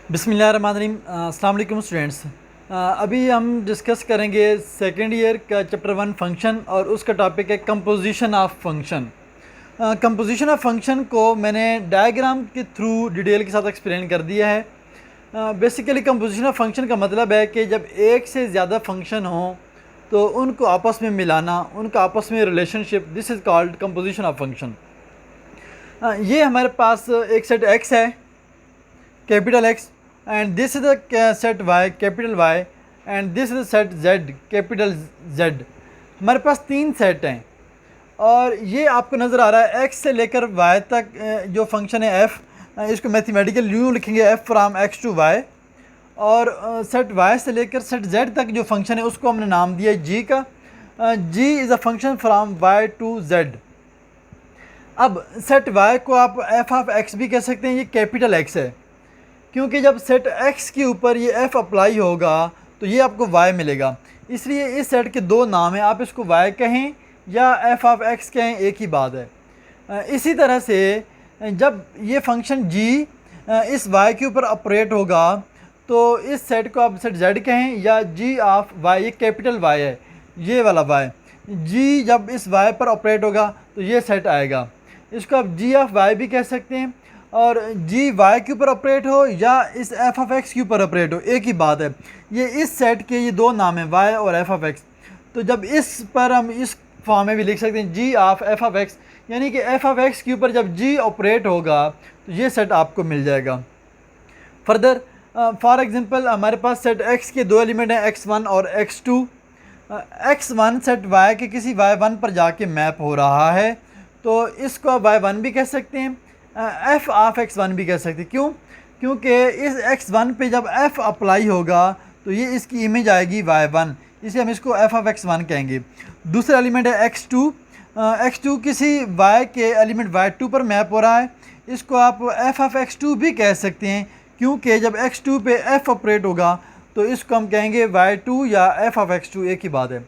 बिस्मिल्लाहिर्रहमानिर्रहीम। अस्सलाम वालेकुम स्टूडेंट्स। अभी हम डिस्कस करेंगे सेकेंड ईयर का चैप्टर 1 फंक्शन और उसका टॉपिक है composition of function. Composition of function को मैंने डायग्राम के थ्रू डिटेल के साथ एक्सप्लेन कर दिया है। बेसिकली कंपोजिशन ऑफ फंक्शन का मतलब है कि जब एक से ज़्यादा फंक्शन हो तो उनको आपस में मिलाना, उनका आपस में relationship, this is called composition of function. ये हमारे पास एक सेट एक्स है, capital x, and this is the set y capital Y and this is the set z capital Z। हमारे पास तीन सेट हैं और ये आपको नज़र आ रहा है x से लेकर y तक जो फंक्शन है f, इसको मैथमेटिकल यूँ लिखेंगे f from x to y, और सेट y से लेकर सेट z तक जो फंक्शन है उसको हमने नाम दिया है g का। g is a function from y to z। अब सेट y को आप f ऑफ x भी कह सकते हैं, ये कैपिटल x है क्योंकि जब सेट x के ऊपर ये f अप्लाई होगा तो ये आपको y मिलेगा, इसलिए इस सेट के दो नाम हैं, आप इसको y कहें या f ऑफ x कहें, एक ही बात है। इसी तरह से जब ये फंक्शन g इस y के ऊपर ऑपरेट होगा तो इस सेट को आप सेट z कहें या g ऑफ y, ये कैपिटल y है, ये वाला y, g जब इस y पर ऑपरेट होगा तो ये सेट आएगा, इसको आप g ऑफ y भी कह सकते हैं। और जी वाई के ऊपर ऑपरेट हो या इस एफ ऑफ एक्स के ऊपर ऑपरेट हो, एक ही बात है। ये इस सेट के ये दो नाम हैं, वाई और एफ ऑफ एक्स। तो जब इस पर हम इस फॉर्म में भी लिख सकते हैं जी ऑफ एफ ऑफ एक्स, यानी कि एफ ऑफ एक्स के ऊपर जब जी ऑपरेट होगा तो ये सेट आपको मिल जाएगा। फर्दर फॉर एग्जांपल हमारे पास सेट एक्स के दो एलिमेंट हैं, x1 और x2। x1 सेट y के किसी y1 पर जाके मैप हो रहा है तो इसको आप y1 भी कह सकते हैं, f ऑफ x1 भी कह सकते हैं। क्यों? क्योंकि इस x1 पे जब f अप्लाई होगा तो ये इसकी इमेज आएगी y1, इसे हम इसको f ऑफ x1 कहेंगे। दूसरा एलिमेंट है x2। x2 किसी y के एलिमेंट y2 पर मैप हो रहा है, इसको आप f ऑफ x2 भी कह सकते हैं क्योंकि जब x2 पे f ऑपरेट होगा तो इसको हम कहेंगे y2 या f ऑफ x2, एक ही बात है।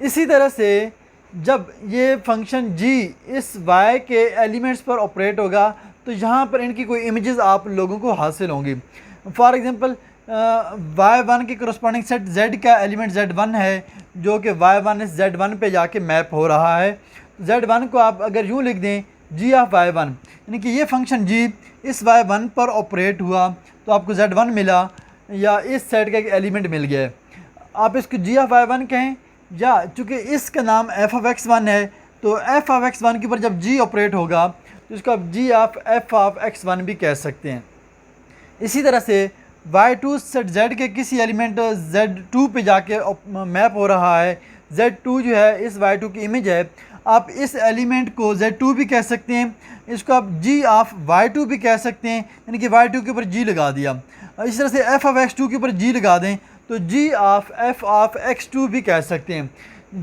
इसी तरह से जब ये फंक्शन g इस y के एलिमेंट्स पर ऑपरेट होगा तो यहाँ पर इनकी कोई इमेजेस आप लोगों को हासिल होंगी। फॉर एग्जांपल y1 के करस्पॉन्डिंग सेट z का एलिमेंट z1 है जो कि y1 इस z1 पे जाके मैप हो रहा है। z1 को आप अगर यूँ लिख दें g ऑफ y1, यानी कि ये फंक्शन g इस y1 पर ऑपरेट हुआ तो आपको z1 मिला या इस सेट का एक एलिमेंट मिल गया है। आप इसको g ऑफ y1 कहें या चूँकि इसका नाम f ऑफ x1 है तो f ऑफ x1 के ऊपर जब g ऑपरेट होगा तो इसको आप g of f of x1 भी कह सकते हैं। इसी तरह से y2 सेट z के किसी एलिमेंट z2 पे जाके मैप हो रहा है, z2 जो है इस y2 की इमेज है, आप इस एलिमेंट को z2 भी कह सकते हैं, इसको आप g ऑफ y2 भी कह सकते हैं, यानी कि y2 के ऊपर g लगा दिया। इस तरह से f ऑफ x2 के ऊपर g लगा दें तो g of f of x2 भी कह सकते हैं।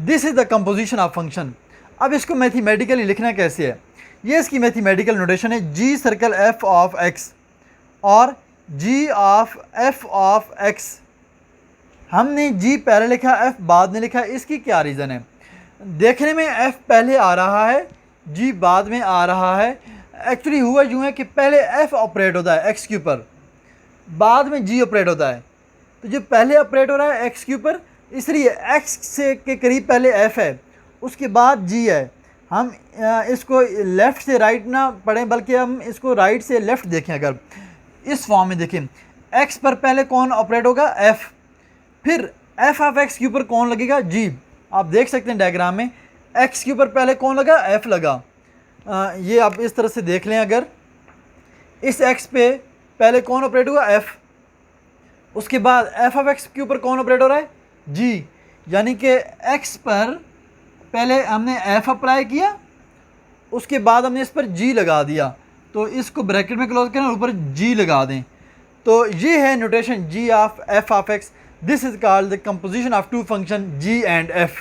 This is the composition of function. अब इसको मैथमेटिकली लिखना कैसे है, ये इसकी मैथमेटिकल नोटेशन है, g circle f of x और g of f of x। हमने g पहले लिखा, f बाद में लिखा, इसकी क्या रीज़न है? देखने में f पहले आ रहा है, g बाद में आ रहा है। एक्चुअली हुआ यूँ है कि पहले f ऑपरेट होता है x के ऊपर, बाद में g ऑपरेट होता है। तो जो पहले ऑपरेट हो रहा है x के ऊपर, इसलिए x से के करीब पहले f है, उसके बाद g है। हम इसको लेफ़्ट से राइट ना पढ़ें बल्कि हम इसको राइट से लेफ़्ट देखें। अगर इस फॉर्म में देखें, x पर पहले कौन ऑपरेट होगा? f, फिर f ऑफ x के ऊपर कौन लगेगा? g। आप देख सकते हैं डायग्राम में x के ऊपर पहले कौन लगा? f लगा। ये आप इस तरह से देख लें, अगर इस x पे पहले कौन ऑपरेट हुआ? f, उसके बाद f ऑफ x के ऊपर कौन ऑपरेट हो रहा है? g, यानी कि x पर पहले हमने f अप्लाई किया, उसके बाद हमने इस पर g लगा दिया, तो इसको ब्रैकेट में क्लोज करें और ऊपर g लगा दें। तो ये है notation g of f of x। This is called the composition of two function g and f।